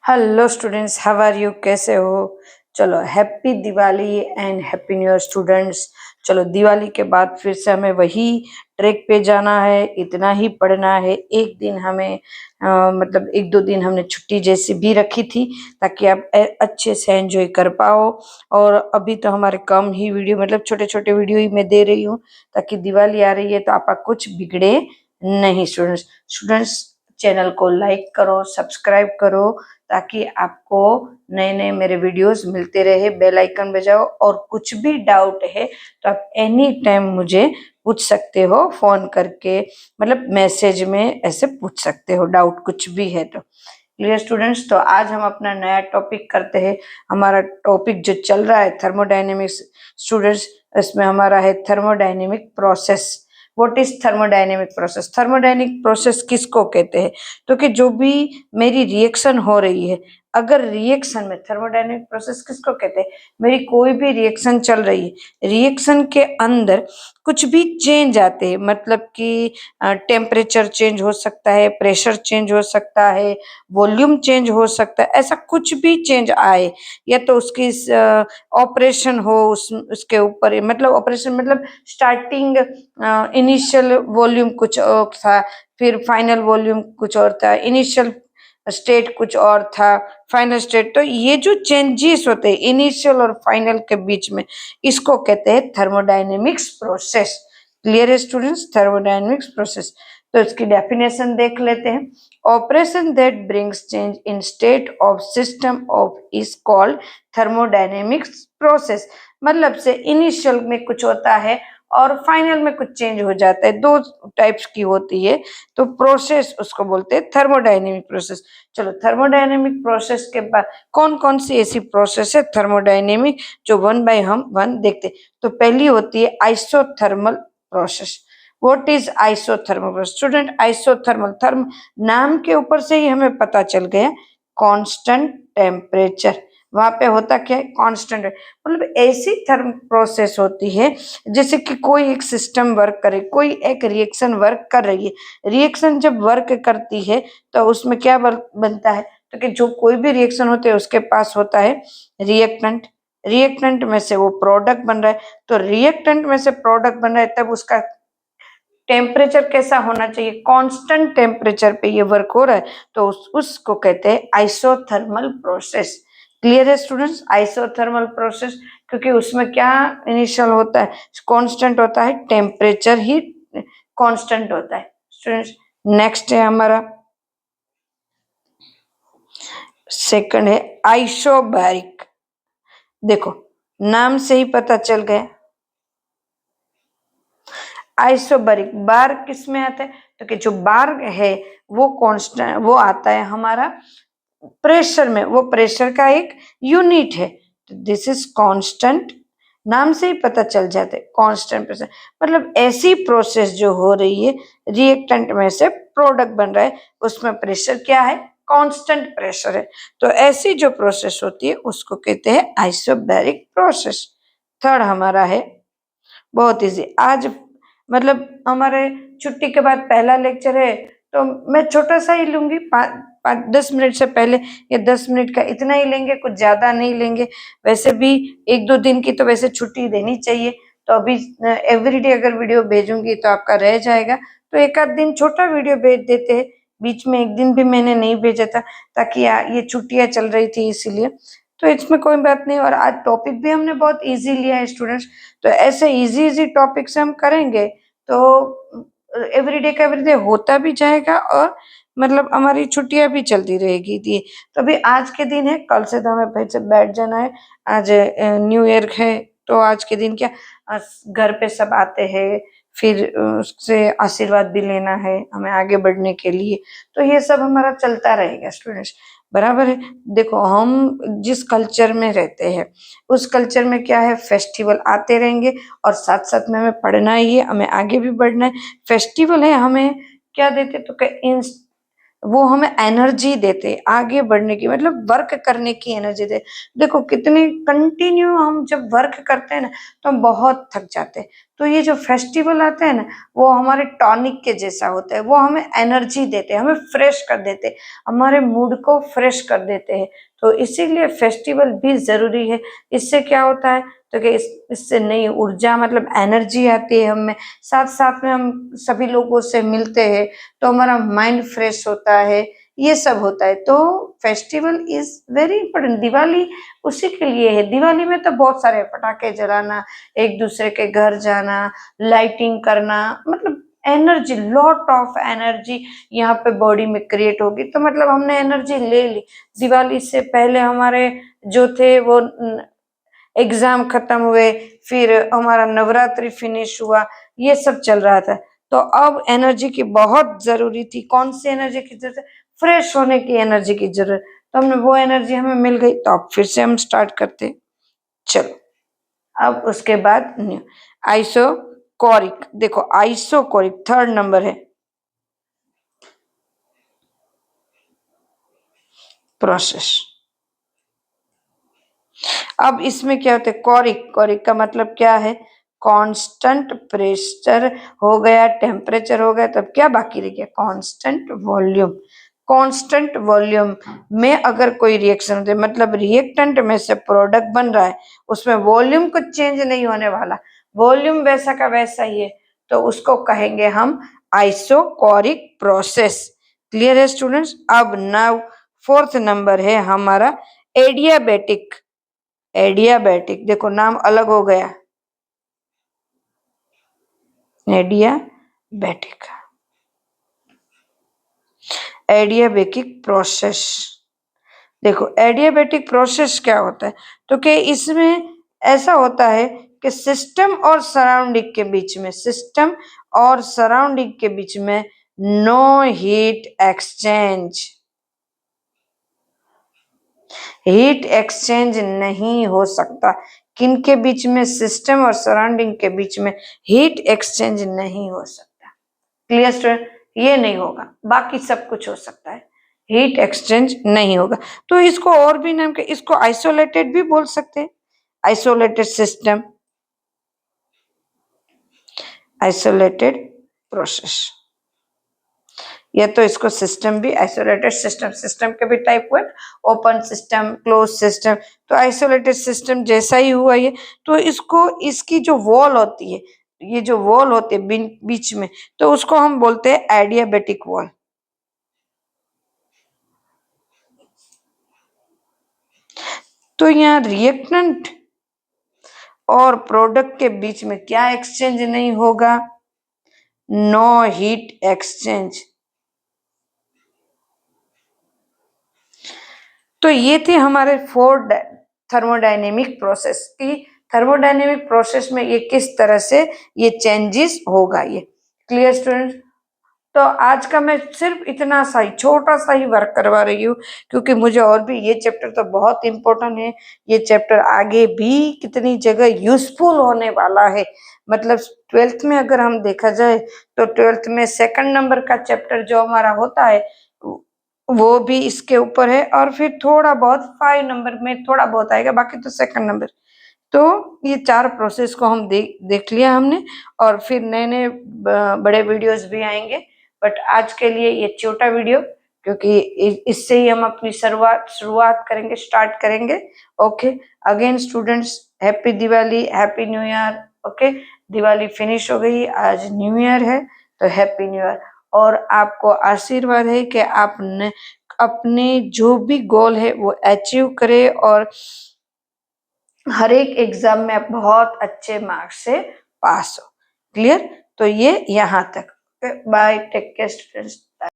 Hello students, how are you? कैसे हो? चलो, happy Diwali and happy new year students. चलो, दिवाली के बाद फिर से हमें वही ट्रैक पे जाना है, इतना ही पढ़ना है। एक दिन हमें मतलब एक दो दिन हमने छुट्टी जैसी भी रखी थी ताकि आप अच्छे से एंजॉय कर पाओ। और अभी तो हमारे कम ही वीडियो, मतलब छोटे छोटे वीडियो ही मैं दे रही हूँ ताकि दिवाली आ रही है तो आपका कुछ बिगड़े नहीं। स्टूडेंट्स चैनल को लाइक करो, सब्सक्राइब करो ताकि आपको नए नए मेरे वीडियोस मिलते रहे। बेल आइकन बजाओ और कुछ भी डाउट है तो आप एनी टाइम मुझे पूछ सकते हो फोन करके, मतलब मैसेज में ऐसे पूछ सकते हो, डाउट कुछ भी है तो। Clear students? तो आज हम अपना नया टॉपिक करते हैं। हमारा टॉपिक जो चल रहा है थर्मोडायनेमिक्स स्टूडेंट्स, इसमें हमारा है thermodynamic process. What is thermodynamic process? Thermodynamic process किसको कहते हैं? तो कि जो भी मेरी रिएक्शन हो रही है, अगर रिएक्शन में, थर्मोडायनेमिक प्रोसेस किसको कहते हैं? मेरी कोई भी रिएक्शन चल रही है, रिएक्शन के अंदर कुछ भी चेंज आते हैं, मतलब कि टेम्परेचर चेंज हो सकता है, प्रेशर चेंज हो सकता है, वॉल्यूम चेंज हो सकता है, ऐसा कुछ भी चेंज आए या तो उसकी ऑपरेशन हो उसके ऊपर, मतलब ऑपरेशन मतलब स्टार्टिंग इनिशियल वॉल्यूम कुछ और था, फिर फाइनल वॉल्यूम कुछ और था, इनिशियल स्टेट कुछ और था, फाइनल स्टेट। तो ये जो चेंजेस होते हैं इनिशियल और फाइनल के बीच में, इसको कहते हैं थर्मोडायनेमिक्स प्रोसेस। क्लियर है स्टूडेंट्स? Thermodynamics process. तो इसकी डेफिनेशन देख लेते हैं। Operation that brings change in state of system of is called thermodynamics process. मतलब से इनिशियल में कुछ होता है और फाइनल में कुछ चेंज हो जाता है, दो टाइप्स की होती है। तो प्रोसेस उसको बोलते हैं थर्मोडायनेमिक प्रोसेस। चलो, थर्मोडायनेमिक प्रोसेस के बाद कौन कौन सी ऐसी प्रोसेस है थर्मोडायनेमिक, जो वन बाय हम वन देखते हैं। तो पहली होती है isothermal process. What is isothermal process? Student, isothermal, therm नाम के ऊपर से ही हमें पता चल गया, कांस्टेंट टेम्परेचर। वहां पे होता क्या है? कांस्टेंट, मतलब ऐसी थर्म प्रोसेस होती है जैसे कि कोई एक सिस्टम वर्क करे, कोई एक रिएक्शन वर्क कर रही है। रिएक्शन जब वर्क करती है तो उसमें क्या बनता है? तो कि जो कोई भी रिएक्शन होते है उसके पास होता है रिएक्टेंट। रिएक्टेंट में से वो प्रोडक्ट बन रहा है, तो रिएक्टेंट में से प्रोडक्ट बन रहा है, तब उसका टेम्परेचर कैसा होना चाहिए? कांस्टेंट टेम्परेचर पे ये वर्क हो रहा है, तो उसको कहते हैं आइसोथर्मल प्रोसेस। क्लियर है स्टूडेंट्स? आइसोथर्मल प्रोसेस, क्योंकि उसमें क्या इनिशियल होता है? कांस्टेंट होता है, टेम्परेचर ही कांस्टेंट होता है। स्टूडेंट्स, नेक्स्ट है हमारा सेकंड है आइसोबैरिक। देखो, नाम से ही पता चल गया, आइसोबैरिक। बार किस में आता है? तो कि जो बार है वो कांस्टेंट, वो आता है हमारा प्रेशर में, वो प्रेशर का एक यूनिट है। तो दिस इज कांस्टेंट, नाम से ही पता चल जाता है कांस्टेंट प्रेशर। मतलब ऐसी प्रोसेस जो हो रही है, रिएक्टेंट में से प्रोडक्ट बन रहा है, उसमें प्रेशर क्या है? कांस्टेंट प्रेशर है। तो ऐसी जो प्रोसेस होती है उसको कहते हैं आइसोबैरिक प्रोसेस। थर्ड हमारा है बहुत इजी। आज मतलब हमारे छुट्टी के बाद पहला लेक्चर है, तो मैं छोटा सा ही लूंगी, 5-10 मिनट से पहले, या 10 मिनट का इतना ही लेंगे, कुछ ज्यादा नहीं लेंगे। वैसे भी एक दो दिन की तो वैसे छुट्टी देनी चाहिए, तो अभी एवरीडे अगर वीडियो भेजूंगी तो आपका रह जाएगा, तो एक आध दिन छोटा वीडियो भेज देते हैं। बीच में एक दिन भी मैंने नहीं भेजा था ताकि ये छुट्टियां चल रही थी इसीलिए, तो इसमें कोई बात नहीं। और आज टॉपिक भी हमने बहुत इजी लिया है स्टूडेंट्स, तो ऐसे इजी इजी टॉपिक से हम करेंगे तो एवरीडे का एवरीडे होता भी जाएगा और मतलब हमारी छुट्टियां भी चलती रहेगी थी। तो अभी आज के दिन है, कल से तो हमें फिर से बैठ जाना है। आज न्यू ईयर है, तो आज के दिन क्या, घर पे सब आते हैं, फिर उससे आशीर्वाद भी लेना है हमें आगे बढ़ने के लिए। तो ये सब हमारा चलता रहेगा स्टूडेंट्स, बराबर है। देखो, हम जिस कल्चर में रहते हैं उस कल्चर में क्या है, फेस्टिवल आते रहेंगे और साथ साथ में हमें पढ़ना ही है, हमें आगे भी बढ़ना है। फेस्टिवल है, हमें क्या देते? तो वो हमें एनर्जी देते आगे बढ़ने की, मतलब वर्क करने की एनर्जी दे। देखो, कितनी कंटिन्यू हम जब वर्क करते हैं ना तो हम बहुत थक जाते हैं, तो ये जो फेस्टिवल आते हैं ना, वो हमारे टॉनिक के जैसा होता है, वो हमें एनर्जी देते हैं, हमें फ्रेश कर देते हैं, हमारे मूड को फ्रेश कर देते हैं। तो इसीलिए फेस्टिवल भी जरूरी है। इससे क्या होता है, तो कि इससे नई ऊर्जा मतलब एनर्जी आती है हमें, साथ साथ में हम सभी लोगों से मिलते हैं तो हमारा माइंड फ्रेश होता है, ये सब होता है। तो festival is very important. Diwali उसी के लिए है। दिवाली में तो बहुत सारे पटाखे जलाना, एक दूसरे के घर जाना, लाइटिंग करना, मतलब एनर्जी, लॉट ऑफ एनर्जी यहाँ पे बॉडी में क्रिएट होगी। तो मतलब हमने एनर्जी ले ली। दिवाली से पहले हमारे जो थे वो एग्जाम खत्म हुए, फिर हमारा नवरात्रि फिनिश हुआ, ये सब चल रहा था। तो अब एनर्जी की बहुत जरूरी थी। कौन सी एनर्जी की जरूरत है? फ्रेश होने की एनर्जी की जरूरत। तो हमने वो एनर्जी हमें मिल गई, तो अब फिर से हम स्टार्ट करते। चलो, अब उसके बाद आइसोकोरिक, देखो आइसोकोरिक थर्ड नंबर है प्रोसेस। अब इसमें क्या होता है, कोरिक, कोरिक का मतलब क्या है, कांस्टेंट प्रेशर हो गया, टेम्परेचर हो गया, तब क्या बाकी रह गया, कांस्टेंट वॉल्यूम। कांस्टेंट वॉल्यूम में अगर कोई रिएक्शन होती है, मतलब रिएक्टेंट में से प्रोडक्ट बन रहा है, उसमें वॉल्यूम कुछ चेंज नहीं होने वाला, वॉल्यूम वैसा का वैसा ही है, तो उसको कहेंगे हम आइसोकोरिक प्रोसेस। क्लियर है स्टूडेंट्स? अब नाउ फोर्थ नंबर है हमारा एडियाबेटिक। एडियाबेटिक, देखो नाम अलग हो गया, एडियाबेटिक, एडियाबेटिक प्रोसेस। देखो एडियाबेटिक प्रोसेस क्या होता है, तो कि इसमें ऐसा होता है कि सिस्टम और सराउंडिंग के बीच में, सिस्टम और सराउंडिंग के बीच में no heat exchange, heat exchange नहीं हो सकता। किन के बीच में? सिस्टम और सराउंडिंग के बीच में हीट एक्सचेंज नहीं हो सकता। Clear student? ये नहीं होगा, बाकी सब कुछ हो सकता है, हीट एक्सचेंज नहीं होगा। तो इसको और भी नाम के, इसको आइसोलेटेड भी बोल सकते हैं, आइसोलेटेड सिस्टम, आइसोलेटेड प्रोसेस, या तो इसको सिस्टम भी, आइसोलेटेड सिस्टम, सिस्टम के भी टाइप हुए, ओपन सिस्टम, क्लोज सिस्टम। तो आइसोलेटेड सिस्टम जैसा ही हुआ ये। तो इसको, इसकी जो वॉल होती है, ये जो वॉल होती है बीच में, तो उसको हम बोलते हैं एडियाबेटिक वॉल। तो यहाँ रिएक्टेंट और प्रोडक्ट के बीच में क्या एक्सचेंज नहीं होगा? No heat exchange. तो ये थे हमारे फोर थर्मोडायनेमिक प्रोसेस की। थर्मोडायनेमिक प्रोसेस में ये किस तरह से ये चेंजेस होगा, ये क्लियर स्टूडेंट्स? तो आज का मैं सिर्फ इतना सा ही, छोटा सा ही वर्क करवा रही हूँ, क्योंकि मुझे और भी, ये चैप्टर तो बहुत इंपॉर्टेंट है, ये चैप्टर आगे भी कितनी जगह यूजफुल होने वाला है। मतलब ट्वेल्थ में अगर हम देखा जाए, तो ट्वेल्थ में सेकंड नंबर का चैप्टर जो हमारा होता है, वो भी इसके ऊपर है, और फिर थोड़ा बहुत 5 नंबर में थोड़ा बहुत आएगा, बाकी तो सेकंड नंबर। तो ये 4 प्रोसेस को हम देख लिया हमने, और फिर नए नए बड़े वीडियोस भी आएंगे। बट आज के लिए ये छोटा वीडियो, क्योंकि इससे ही हम अपनी शुरुआत करेंगे, स्टार्ट करेंगे। Okay, again students, happy Diwali, happy new year. Okay, Diwali finish हो गई, आज न्यू ईयर है, तो हैप्पी न्यू ईयर। और आपको आशीर्वाद है कि आपने अपने जो भी गोल है वो अचीव करे, और हर एक एग्जाम में आप बहुत अच्छे मार्क्स से पास हो। क्लियर? तो ये यहाँ तक। Bye, take care students.